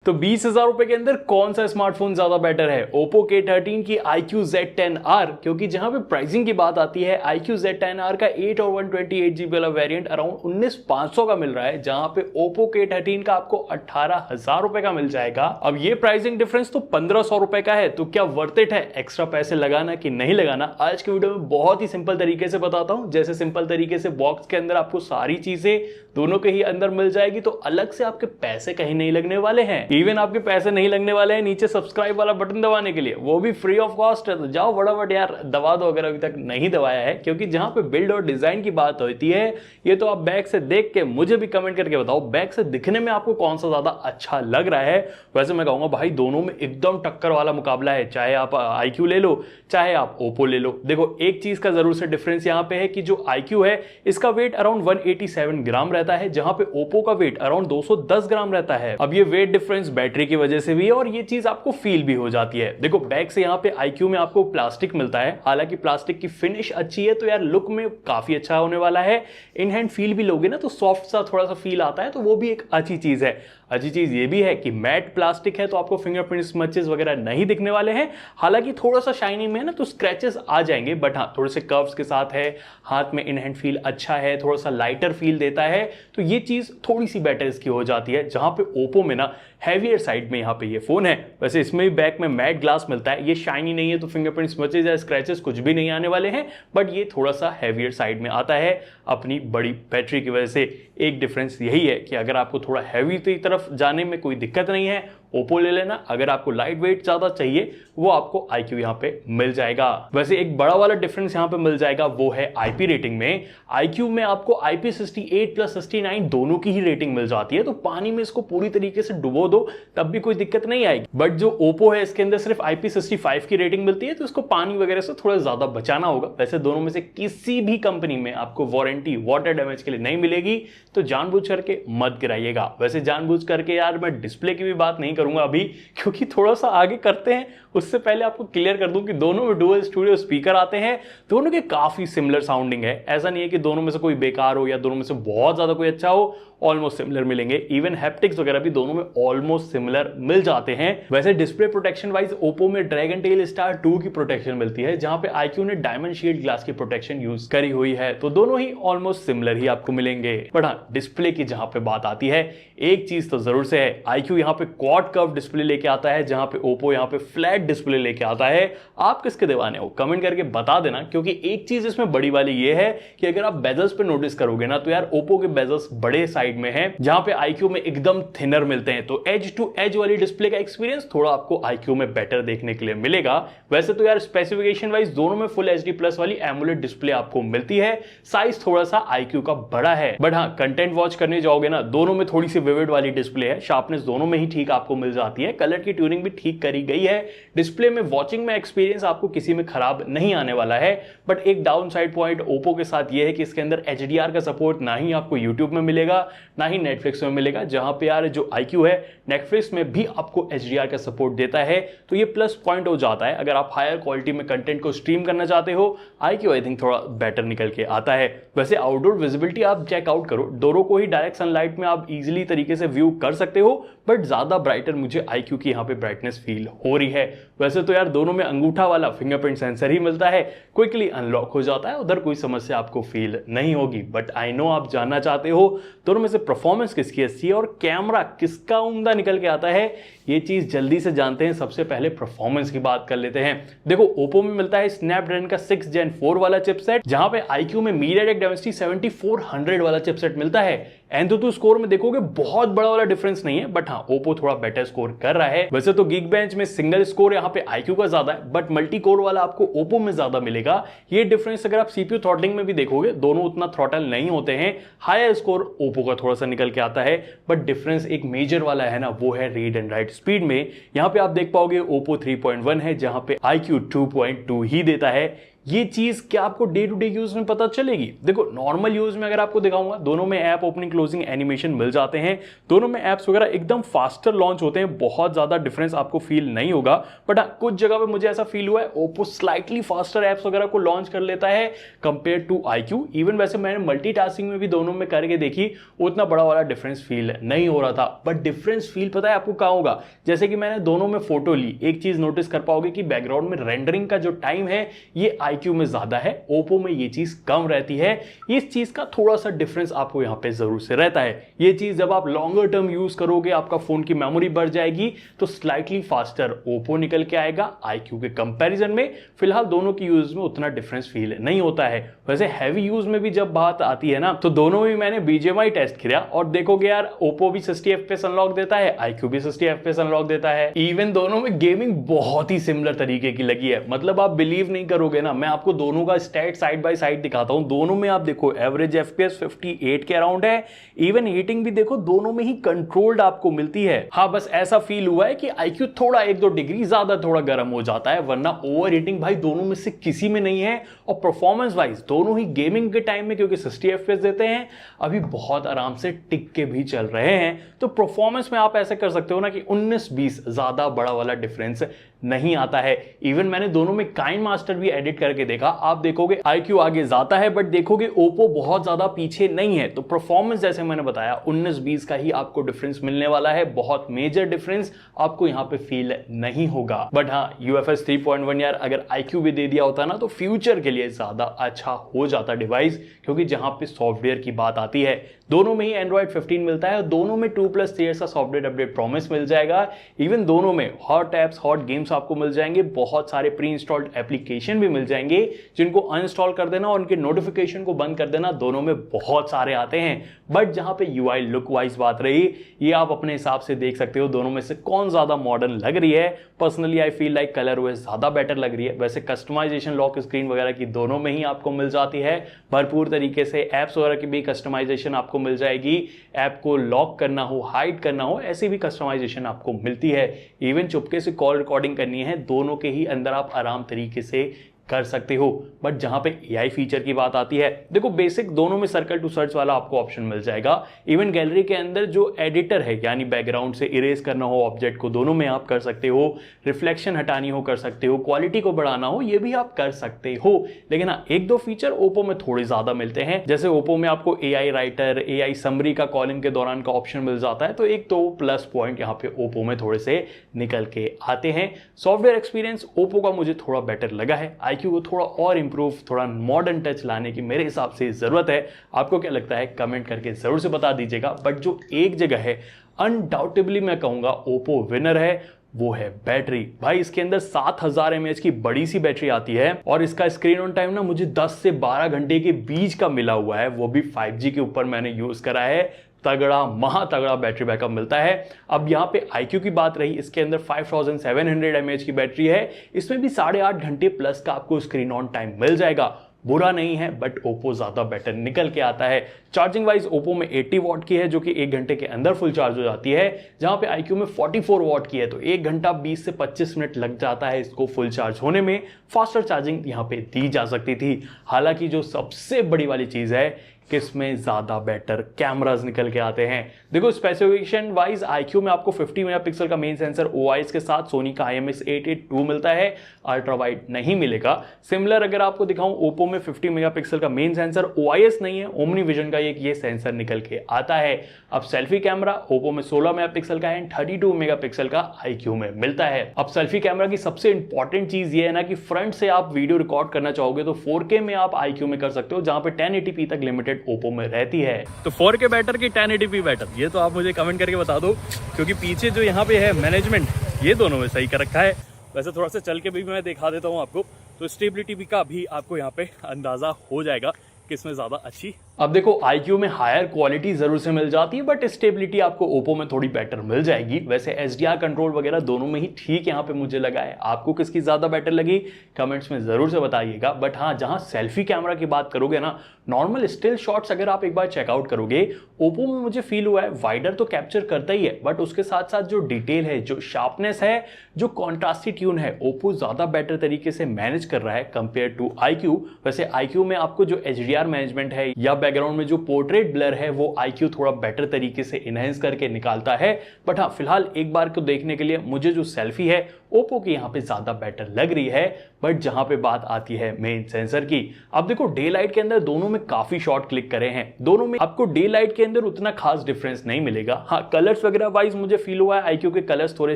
तो 20,000 रुपए के अंदर कौन सा स्मार्टफोन ज्यादा बेटर है, Oppo K13 की iQOO Z10R? क्योंकि जहां पे प्राइसिंग की बात आती है iQOO Z10R का 8 और 128GB वाला वेरिएंट अराउंड 19,500 का मिल रहा है, जहां पे Oppo K13 का आपको 18,000 रुपए का मिल जाएगा। अब ये प्राइसिंग डिफरेंस तो 1,500 रुपए का है, तो क्या वर्थ इट है एक्स्ट्रा पैसे लगाना कि नहीं लगाना? आज की वीडियो में बहुत ही सिंपल तरीके से बताता हूं। जैसे सिंपल तरीके से बॉक्स के अंदर आपको सारी चीजें दोनों के ही अंदर मिल जाएगी, तो अलग से आपके पैसे कहीं नहीं लगने वाले हैं। इवन आपके पैसे नहीं लगने वाले हैं नीचे सब्सक्राइब वाला बटन दबाने के लिए, वो भी फ्री ऑफ कॉस्ट है। तो जाओ फटाफट यार दबा दो अगर अभी तक नहीं दबाया है, क्योंकि जहां पे बिल्ड और डिजाइन की बात होती है ये तो आप बैक से देख के मुझे भी कमेंट करके बताओ बैक से दिखने में आपको कौन सा ज्यादा अच्छा लग रहा है। वैसे मैं कहूंगा भाई दोनों में एकदम टक्कर वाला मुकाबला है, चाहे आप iQOO ले लो चाहे आप Oppo ले लो। देखो एक चीज का जरूर से डिफरेंस यहां पे है कि जो iQOO है इसका वेट अराउंड 187 ग्राम रहता है, जहां पे Oppo का वेट अराउंड 210 ग्राम रहता है। अब ये वेट डिफरेंस बैटरी की वजह से भी है और ये चीज आपको फील भी हो जाती है। देखो बैक से यहाँ पे iQOO में आपको प्लास्टिक मिलता है, हालांकि प्लास्टिक की फिनिश अच्छी है तो यार लुक में काफी अच्छा होने वाला है। इन हैंड फील भी लोगे ना तो सॉफ्ट सा थोड़ा सा फील आता है, तो वो भी एक अच्छी चीज है। अच्छी चीज ये भी है कि मैट प्लास्टिक है तो आपको फिंगरप्रिंट स्मचेस वगैरह नहीं दिखने वाले हैं। हालांकि थोड़ा सा शाइनिंग में है ना तो स्क्रैचेस आ जाएंगे, बट हाँ थोड़े से कर्व्स के साथ है, हाथ में इन हैंड फील अच्छा है, थोड़ा सा लाइटर फील देता है, तो ये चीज थोड़ी सी बेटर इसकी हो जाती है। जहां पे Oppo में ना हैवियर साइड में यहाँ पे ये फोन है। वैसे इसमें भी बैक में मैट ग्लास मिलता है, ये शाइनी नहीं है तो फिंगरप्रिंट स्मचेस या स्क्रैचेस कुछ भी नहीं आने वाले हैं, बट ये थोड़ा सा हैवियर साइड में आता है अपनी बड़ी बैटरी की वजह से। एक डिफरेंस यही है कि अगर आपको थोड़ा हैवी की तरफ जाने में कोई दिक्कत नहीं है Oppo ले लेना, अगर आपको लाइट वेट ज्यादा चाहिए वो आपको iQOO यहाँ पे मिल जाएगा। वैसे एक बड़ा वाला डिफरेंस यहाँ पे मिल जाएगा वो है IP रेटिंग में। iQOO में आपको IP68+69 दोनों की ही रेटिंग मिल जाती है, तो पानी में इसको पूरी तरीके से डुबो दो तब भी कोई दिक्कत नहीं आएगी। बट जो Oppo है इसके अंदर सिर्फ IP65 की रेटिंग मिलती है, तो इसको पानी वगैरह से थोड़ा ज्यादा बचाना होगा। वैसे दोनों में से किसी भी कंपनी में आपको वारंटी वाटर डैमेज के लिए नहीं मिलेगी, तो जानबूझ करके मत गिराइएगा। वैसे जानबूझ करके यार मैं डिस्प्ले की भी बात नहीं करूंगा अभी, क्योंकि थोड़ा सा आगे करते हैं उससे पहले आपको क्लियर कर दूं कि दोनों में डुअल स्टूडियो स्पीकर आते हैं, दोनों के काफी सिमिलर साउंडिंग है। ऐसा नहीं है कि दोनों में से कोई बेकार हो या दोनों में से बहुत ज्यादा कोई अच्छा हो, ऑलमोस्ट सिमिलर मिलेंगे। इवन हैप्टिक्स वगैरह भी दोनों में ऑलमोस्ट सिमिलर मिल जाते हैं। वैसे डिस्प्ले प्रोटेक्शन वाइज Oppo में ड्रैगन टेल स्टार 2 की प्रोटेक्शन मिलती है, जहां पे iQOO ने डायमंड शील्ड ग्लास की प्रोटेक्शन यूज करी हुई है, तो दोनों ही ऑलमोस्ट सिमिलर ही आपको मिलेंगे। बट हाँ डिस्प्ले की जहां पे बात आती है एक चीज तो जरूर से है, iQOO यहाँ पे क्वाड कर्व डिस्प्ले लेके आता है, जहां पे Oppo यहाँ पे फ्लैट डिस्प्ले लेके आता है। आप किसके दीवाने हो कमेंट करके बता देना, क्योंकि एक चीज इसमें बड़ी वाली ये है कि अगर आप बेजल्स पे नोटिस करोगे ना तो यार Oppo के बेजल्स बड़े साइड में है, जहां पे iQOO में एकदम थिनर मिलते हैं, तो एज टू एज वाली डिस्प्ले का एक्सपीरियंस थोड़ा आपको iQOO में बेटर देखने के लिए मिलेगा। वैसे तो यार स्पेसिफिकेशन वाइज दोनों में फुल HD प्लस वाली एमोलेड डिस्प्ले आपको मिलती है, साइज थोड़ा सा iQOO का बड़ा है। बट हाँ कंटेंट वॉच करने जाओगे ना दोनों में थोड़ी सी विविड वाली डिस्प्ले है, शार्पनेस दोनों में ही ठीक आपको मिल जाती है, कलर की ट्यूनिंग भी ठीक करी गई है। डिस्प्ले में वॉचिंग में एक्सपीरियंस आपको किसी में खराब नहीं आने वाला है। बट एक डाउन साइड पॉइंट Oppo के साथ यह है कि इसके अंदर HDR का सपोर्ट ना ही आपको YouTube में मिलेगा ना ही Netflix में मिलेगा, जहां पे यार जो iQOO है Netflix में भी आपको HDR का सपोर्ट देता है, तो ये प्लस पॉइंट हो जाता है। अगर आप हायर क्वालिटी में कंटेंट को स्ट्रीम करना चाहते हो iQOO आई थिंक थोड़ा बेटर निकल के आता है। वैसे आउटडोर विजिबिलिटी आप चेकआउट करो, दोनों को ही डायरेक्ट सनलाइट में आप इजीली तरीके से व्यू कर सकते हो, बट ज्यादा ब्राइटर मुझे iQOO की यहाँ पे ब्राइटनेस फील हो रही है। वैसे तो यार दोनों में अंगूठा वाला फिंगरप्रिंट सेंसर ही मिलता है, क्विकली अनलॉक हो जाता है, उधर कोई समस्या आपको फील नहीं होगी। बट आई नो आप जानना चाहते हो दोनों में से परफॉर्मेंस किसकी अच्छी है और कैमरा किसका उम्दा निकल के आता है, ये चीज जल्दी से जानते हैं। सबसे पहले परफॉर्मेंस की बात कर लेते हैं। देखो Oppo में मिलता है स्नैपड्रैगन का 6 Gen 4 वाला चिपसेट, जहां पे iQOO में MediaTek Dimensity 7400 वाला चिपसेट मिलता है। Antutu स्कोर में देखोगे बहुत बड़ा वाला डिफरेंस नहीं है, बट हाँ Oppo थोड़ा बेटर स्कोर कर रहा है। वैसे तो Geekbench में सिंगल स्कोर यहाँ पे iQOO का ज्यादा है, बट मल्टी कोर वाला आपको Oppo में ज्यादा मिलेगा। ये डिफरेंस अगर आप CPU थ्रॉटलिंग में भी देखोगे दोनों उतना थ्रॉटल नहीं होते हैं, हायर स्कोर Oppo का थोड़ा सा निकल के आता है। बट डिफरेंस एक मेजर वाला है ना, वो है रीड एंड राइट स्पीड में। यहाँ पे आप देख पाओगे Oppo 3.1 है, जहां पे iQOO 2.2 ही देता है। ये चीज क्या आपको डे टू डे यूज में पता चलेगी? देखो नॉर्मल यूज में अगर आपको दिखाऊंगा, दोनों में ऐप ओपनिंग क्लोजिंग एनिमेशन मिल जाते हैं, दोनों में एप्स वगैरह एकदम फास्टर लॉन्च होते हैं, बहुत ज्यादा डिफरेंस आपको फील नहीं होगा। बट कुछ जगह पे मुझे ऐसा फील हुआ है ओप्पो स्लाइटली फास्टर एप्स वगैरह को लॉन्च कर लेता है कंपेयर टू iQOO। इवन वैसे मैंने मल्टीटास्किंग में भी दोनों में करके देखी, उतना बड़ा वाला डिफरेंस फील नहीं हो रहा था। बट डिफरेंस फील पता है आपको कहां होगा? जैसे कि मैंने दोनों में फोटो ली, एक चीज नोटिस कर पाओगे कि बैकग्राउंड में रेंडरिंग का जो टाइम है ये iQOO में ज्यादा है, ओप्पो में ये चीज कम रहती है। इस चीज का थोड़ा सा डिफरेंस आपको यहां पे जरूर से रहता है। ये चीज जब आप लॉन्गर टर्म यूज करोगे, आपका फोन की मेमोरी बढ़ जाएगी, तो स्लाइटली फास्टर ओप्पो निकल के आएगा iQOO के कंपैरिजन में। फिलहाल दोनों की यूज में उतना डिफरेंस फील नहीं होता है। वैसे हैवी यूज में भी जब बात आती है ना, तो दोनों में मैंने BGMI टेस्ट किया और देखोगे यार ओप्पो भी 60 FPS अनलॉक देता है, iQOO भी 60 FPS अनलॉक देता है। इवन दोनों में गेमिंग बहुत ही सिमिलर तरीके की लगी है। मतलब आप बिलीव नहीं करोगे ना, मैं आपको दोनों का स्टैट साइड बाय साइड दिखाता हूं। दोनों में आप देखो एवरेज FPS 58 के अराउंड है। इवन हीटिंग भी देखो दोनों में ही कंट्रोल्ड आपको मिलती है। हाँ बस ऐसा फील हुआ है कि iQOO थोड़ा 1-2 डिग्री ज्यादा थोड़ा गर्म हो जाता है, वरना ओवर हीटिंग भाई दोनों में से किसी में नहीं है। और परफॉर्मेंस वाइज दोनों ही गेमिंग के टाइम में क्योंकि 60 FPS देते हैं, अभी बहुत आराम से टिक के भी चल रहे हैं। तो परफॉर्मेंस में आप ऐसे कर सकते हो ना कि 19-20 ज्यादा बड़ा वाला डिफरेंस नहीं आता है। इवन मैंने दोनों में काइंड मास्टर भी एडिट करके देखा, आप देखोगे iQOO आगे जाता है, बट देखोगे ओप्पो बहुत ज्यादा पीछे नहीं है। तो परफॉर्मेंस जैसे मैंने बताया 19-20 का ही आपको डिफरेंस मिलने वाला है, बहुत मेजर डिफरेंस आपको यहां पे फील नहीं होगा। बट हाँ UFS 3.1 यार अगर iQOO भी दे दिया होता ना, तो फ्यूचर के लिए ज्यादा अच्छा हो जाता डिवाइस, क्योंकि जहां पे सॉफ्टवेयर की बात आती है दोनों में ही Android 15 मिलता है, दोनों में 2+ ईयर्स का सॉफ्टवेयर अपडेट प्रॉमिस मिल जाएगा। इवन दोनों में हॉट एप्स हॉट गेम्स आपको मिल जाएंगे, बहुत सारे प्री इंस्टॉल्ड एप्लीकेशन भी मिल जाएंगे जिनको अनइंस्टॉल कर देना और उनके नोटिफिकेशन को बंद कर देना, दोनों में बहुत सारे आते हैं। बट जहां पे UI लुक वाइज बात रही, ये आप अपने हिसाब से देख सकते हो दोनों में से कौन ज्यादा मॉडर्न लग रही है। Personally I feel like ColorOS ज्यादा बेटर लग रही है। वैसे कस्टमाइजेशन लॉक स्क्रीन वगैरह की दोनों में ही आपको मिल जाती है भरपूर तरीके से। एप्स वगैरह की भी कस्टमाइजेशन आपको मिल जाएगी, ऐप को लॉक करना हो हाइड करना हो ऐसी भी कस्टमाइजेशन आपको मिलती है। इवन चुपके से कॉल रिकॉर्डिंग करनी है, दोनों के ही अंदर आप आराम तरीके से कर सकते हो। बट जहां पे AI फीचर की बात आती है, देखो बेसिक दोनों में सर्कल टू सर्च वाला आपको ऑप्शन मिल जाएगा। इवन गैलरी के अंदर जो एडिटर है, यानी बैकग्राउंड से इरेज करना हो ऑब्जेक्ट को, दोनों में आप कर सकते हो। रिफ्लेक्शन हटानी हो कर सकते हो, क्वालिटी को बढ़ाना हो ये भी आप कर सकते हो। लेकिन हाँ 1-2 फीचर ओप्पो में थोड़े ज्यादा मिलते हैं। जैसे ओप्पो में आपको AI राइटर, AI समरी का कॉलिंग के दौरान का ऑप्शन मिल जाता है, तो 1-2 प्लस पॉइंट यहाँ पे ओप्पो में थोड़े से निकल के आते हैं। सॉफ्टवेयर एक्सपीरियंस ओप्पो का मुझे थोड़ा बेटर लगा है, iQOO को थोड़ा और इंप्रूव, थोड़ा मॉडर्न टच लाने की मेरे हिसाब से जरूरत है। आपको क्या लगता है कमेंट करके जरूर से बता दीजिएगा। बट जो एक जगह है अनडाउटेबली मैं कहूंगा ओप्पो विनर है, वो है बैटरी। भाई इसके अंदर 7000 mAh की बड़ी सी बैटरी आती है और इसका स्क्रीन ऑन टाइम ना मुझे 10 से 12 घंटे के बीच का मिला हुआ है, वो भी 5G के ऊपर मैंने यूज करा है। तगड़ा महा तगड़ा बैटरी बैकअप मिलता है। अब यहाँ पे iQOO की बात रही, इसके अंदर 5700 mAh की बैटरी है, इसमें भी 8.5 घंटे प्लस का आपको स्क्रीन ऑन टाइम मिल जाएगा। बुरा नहीं है, बट ओप्पो ज्यादा बेटर निकल के आता है। चार्जिंग वाइज ओप्पो में 80 वॉट की है जो कि 1 घंटे के अंदर फुल चार्ज हो जाती है, जहां पे iQOO में 44 वॉट की है, तो 1 घंटा 20 से 25 मिनट लग जाता है इसको फुल चार्ज होने में। फास्टर चार्जिंग यहाँ पे दी जा सकती थी। हालांकि जो सबसे बड़ी वाली चीज है किसमें ज्यादा बेटर कैमरास निकल के आते हैं। देखो स्पेसिफिकेशन वाइज iQOO में आपको 50 मेगापिक्सल का मेन सेंसर OIS के साथ सोनी का IMX882 मिलता है, अल्ट्रा वाइड नहीं मिलेगा। सिमिलर अगर आपको दिखाऊं ओप्पो में 50 मेगापिक्सल का मेन सेंसर, OIS नहीं है, ओमनी विजन का एक ये सेंसर निकल के आता है। अब सेल्फी कैमरा ओप्पो में 16 मेगापिक्सल का एंड 32 मेगापिक्सल का iQOO में मिलता है। अब सेल्फी कैमरा की सबसे इंपॉर्टेंट चीज ये है ना कि फ्रंट से आप वीडियो रिकॉर्ड करना चाहोगे तो 4K में आप iQOO में कर सकते हो, जहां पे 1080p तक लिमिटेड ओप्पो में रहती है। तो 4K बेटर कि 1080p बेटर, ये तो आप मुझे कमेंट करके बता दो, क्योंकि पीछे जो यहाँ पे है मैनेजमेंट ये दोनों में सही कर रखा है। वैसे थोड़ा सा चल के भी मैं दिखा देता हूँ आपको, तो स्टेबिलिटी भी का भी आपको यहाँ पे अंदाजा हो जाएगा किसमें ज्यादा अच्छी अब देखो iQOO में हायर क्वालिटी जरूर से मिल जाती है, बट स्टेबिलिटी आपको ओप्पो में थोड़ी बेटर मिल जाएगी। वैसे एचडीआर कंट्रोल वगैरह दोनों में ही ठीक यहाँ पे मुझे लगा है। आपको किसकी ज्यादा बेटर लगी कमेंट्स में जरूर से बताइएगा। बट हाँ, जहां सेल्फी कैमरा की बात करोगे ना, नॉर्मल स्टिल शॉट्स अगर आप एक बार चेकआउट करोगे, ओप्पो में मुझे फील हुआ है वाइडर तो कैप्चर करता ही है, बट उसके साथ साथ जो डिटेल है, जो शार्पनेस है, जो कॉन्ट्रास्टी ट्यून है, ओप्पो ज्यादा बेटर तरीके से मैनेज कर रहा है कंपेयर टू iQOO। वैसे iQOO में आपको जो एचडीआर मैनेजमेंट है या बैकग्राउंड में जो पोर्ट्रेट ब्लर है वो iQOO थोड़ा बेटर तरीके से इनहेंस करके निकालता है। बट हाँ, फिलहाल एक बार को देखने के लिए मुझे जो सेल्फी है ओप्पो की यहाँ पे ज्यादा बेटर लग रही है। बट जहां पे बात आती है मेन सेंसर की, अब देखो डे लाइट के अंदर दोनों में काफी शॉट क्लिक करे हैं, दोनों में आपको डे लाइट के अंदर उतना खास डिफरेंस नहीं मिलेगा। हाँ, कलर्स वगैरह वाइज मुझे फील हुआ है iQOO के कलर्स थोड़े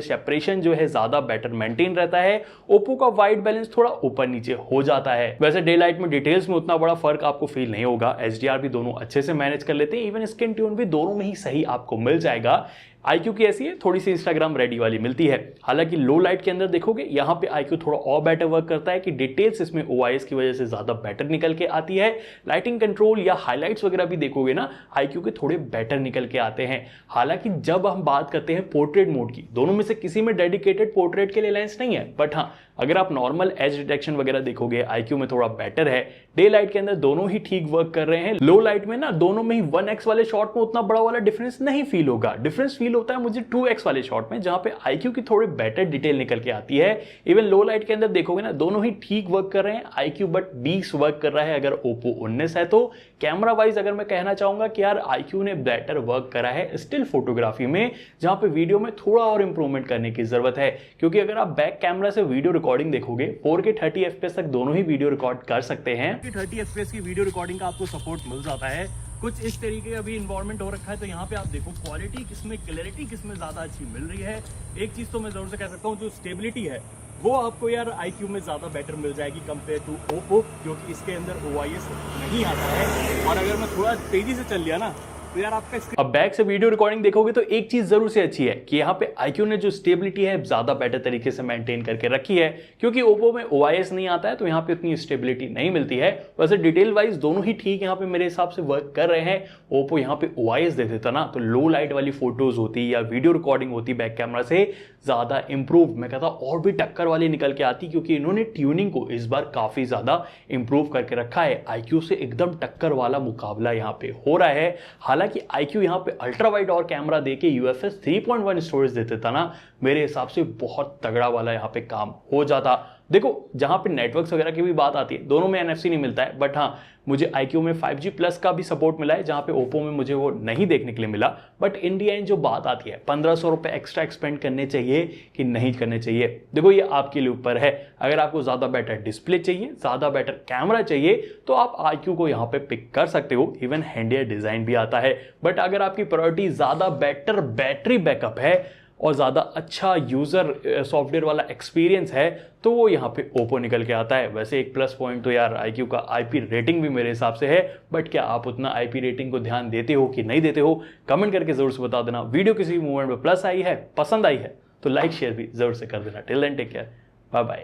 सेपरेशन जो है ज्यादा बेटर मेंटेन रहता है, ओप्पो का वाइट बैलेंस थोड़ा ऊपर नीचे हो जाता है। वैसे डे लाइट में डिटेल्स में उतना बड़ा फर्क आपको फील नहीं होगा, एचडीआर भी दोनों अच्छे से मैनेज कर लेते हैं, इवन स्किन ट्यून भी दोनों में ही सही आपको मिल जाएगा। iQOO की ऐसी है, थोड़ी सी इंस्टाग्राम रेडी वाली मिलती है। हालांकि लो लाइट के अंदर देखोगे यहाँ पे iQOO थोड़ा और बेटर वर्क करता है कि डिटेल्स इसमें OIS की वजह से ज्यादा बेटर निकल के आती है। लाइटिंग कंट्रोल या हाइलाइट्स वगैरह भी देखोगे ना, iQOO के थोड़े बेटर निकल के आते हैं। हालांकि जब हम बात करते हैं पोर्ट्रेट मोड की, दोनों में से किसी में डेडिकेटेड पोर्ट्रेट के लिए लेंस नहीं है, बट हाँ, अगर आप नॉर्मल एज डिटेक्शन वगैरह देखोगे iQOO में थोड़ा बेटर है। डे लाइट के अंदर दोनों ही ठीक वर्क कर रहे हैं। लो लाइट में ना दोनों में ही 1x वाले शॉट में उतना बड़ा वाला डिफरेंस नहीं फील होगा, डिफरेंस फील होता है मुझे 2x वाले शॉट में, जहां पे iQOO की थोड़ी बेटर डिटेल निकल के आती है। इवन लो लाइट के अंदर देखोगे ना, दोनों ही ठीक वर्क कर रहे हैं। iQOO बट 20 वर्क कर रहा है अगर ओप्पो 19 है तो। कैमरा वाइज अगर मैं कहना चाहूंगा कि यार iQOO ने बेटर वर्क करा है स्टिल फोटोग्राफी में, जहां पे वीडियो में थोड़ा और इंप्रूवमेंट करने की जरूरत है। क्योंकि अगर आप बैक कैमरा से वीडियो रिकॉर्डिंग देखोगे, 4K 30 FPS तक दोनों ही वीडियो रिकॉर्ड कर सकते हैं। 30 FPS की वीडियो रिकॉर्डिंग का आपको सपोर्ट मिल जाता है। कुछ इस तरीके का भी इन्वायरमेंट हो रखा है, तो यहाँ पे आप देखो क्वालिटी किसमें, क्लैरिटी किसमें ज्यादा अच्छी मिल रही है। एक चीज तो मैं जरूर से कह सकता हूँ, जो स्टेबिलिटी है वो आपको यार iQOO में ज्यादा बेटर मिल जाएगी कंपेयर टू ओप्पो, क्योंकि इसके अंदर OIS नहीं आता है। और अगर मैं थोड़ा तेजी से चल लिया ना, तो यार आपका अब बैक से वीडियो रिकॉर्डिंग देखोगे तो एक चीज जरूर से अच्छी है कि यहाँ पे iQOO ने जो स्टेबिलिटी है ज्यादा बेटर तरीके से मेंटेन करके रखी है। क्योंकि ओप्पो में OIS नहीं आता है तो यहाँ पे उतनी स्टेबिलिटी नहीं मिलती है। वैसे डिटेल वाइज दोनों ही ठीक यहाँ पे मेरे हिसाब से वर्क कर रहे हैं। ओप्पो यहाँ पे OIS दे देता ना, तो लो लाइट वाली फोटोज होती या वीडियो रिकॉर्डिंग होती बैक कैमरा से ज्यादा इंप्रूव, मैं कहता और भी टक्कर वाली निकल के आती, क्योंकि इन्होंने ट्यूनिंग को इस बार काफी ज्यादा इंप्रूव करके रखा है। iQOO से एकदम टक्कर वाला मुकाबला यहाँ पे हो रहा है। हालांकि iQOO यहाँ पे अल्ट्रा वाइड और कैमरा देके UFS 3.1 स्टोरेज देते था ना, मेरे हिसाब से बहुत तगड़ा वाला यहाँ पे काम हो जाता। देखो जहां पे नेटवर्क्स वगैरह की भी बात आती है, दोनों में NFC नहीं मिलता है, बट हाँ मुझे iQOO में 5G प्लस का भी सपोर्ट मिला है, जहां पे ओप्पो में मुझे वो नहीं देखने के लिए मिला। बट इन दी एंड जो बात आती है 1500 रुपए एक्स्ट्रा एक्सपेंड करने चाहिए कि नहीं करने चाहिए, देखो ये आपके लिए ऊपर है। अगर आपको ज्यादा बेटर डिस्प्ले चाहिए, ज्यादा बेटर कैमरा चाहिए, तो आप iQOO को यहाँ पे पिक कर सकते हो। इवन हैंडियर डिजाइन भी आता है। बट अगर आपकी प्रायोरिटी ज्यादा बेटर बैटरी बैकअप है और ज़्यादा अच्छा यूज़र सॉफ्टवेयर वाला एक्सपीरियंस है, तो वो यहाँ पे ओप्पो निकल के आता है। वैसे एक प्लस पॉइंट तो यार iQOO का IP रेटिंग भी मेरे हिसाब से है, बट क्या आप उतना IP रेटिंग को ध्यान देते हो कि नहीं देते हो, कमेंट करके ज़रूर से बता देना। वीडियो किसी मूवमेंट में प्लस आई है, पसंद आई है, तो लाइक शेयर भी ज़रूर से कर देना। Till then take care, bye bye.